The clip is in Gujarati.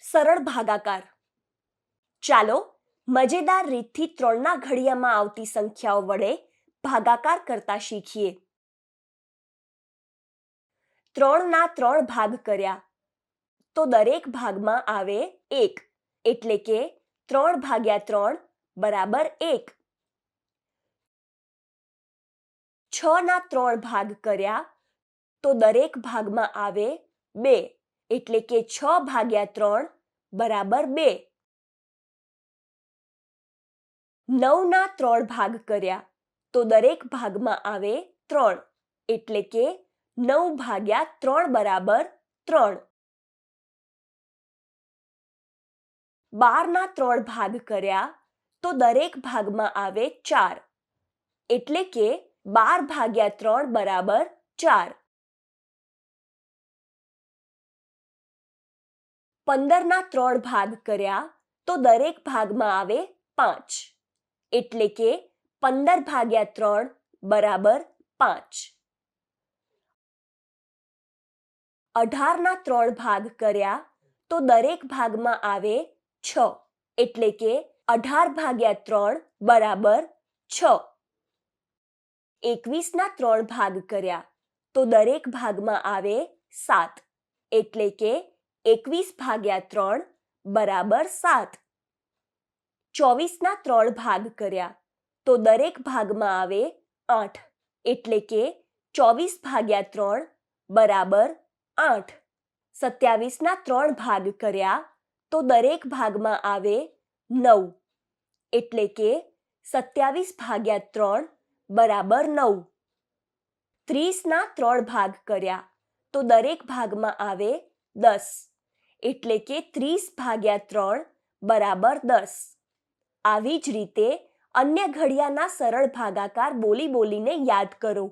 સરળ ભાગાકાર. ચાલો મજેદાર રીતથી ત્રણના ઘડિયામાં આવતી સંખ્યાઓ વડે ભાગાકાર કરતા શીખીએ. 3ના 3 ભાગ કર્યા તો દરેક ભાગમાં આવે 1, એટલે કે 3 ભાગ્યા 3 બરાબર 1. 6ના 3 ભાગ કર્યા તો દરેક ભાગમાં આવે 2, એટલે કે 6 ભાગ્યા 3 બરાબર 2. 9ના 3 ભાગ કર્યા તો દરેક ભાગમાં આવે 3, એટલે કે 9 ભાગ્યા 3 બરાબર 3. 12ના 3 ભાગ કર્યા તો દરેક ભાગમાં આવે 4, એટલે કે 12 ભાગ્યા 3 બરાબર 4. 15ના 3 ભાગ કર્યા તો દરેક ભાગમાં આવે 5, એટલે કે 15 ભાગ્યા 3 બરાબર 5. 18ના 3 ભાગ કર્યા તો દરેક ભાગમાં આવે 6, એટલે કે 18 ભાગ્યા 3 બરાબર 6. 21ના 3 ભાગ કર્યા તો દરેક ભાગમાં આવે 7, એટલે કે 21 ભાગ્યા 3 બરાબર 7. 24ના 3 ભાગ કર્યા તો દરેક ભાગમાં આવે 8, એટલે કે 24 ભાગ્યા 3 બરાબર 8. 27ના 3 ભાગ કર્યા તો દરેક ભાગમાં આવે 9, એટલે કે 27 ભાગ્યા 3 બરાબર 9. 30ના 3 ભાગ કર્યા તો દરેક ભાગમાં આવે 10, એટલે કે 30 ભાગ્યા 3 બરાબર 10. આવી જ રીતે અન્ય ઘડિયાના સરળ ભાગાકાર બોલીને યાદ કરો.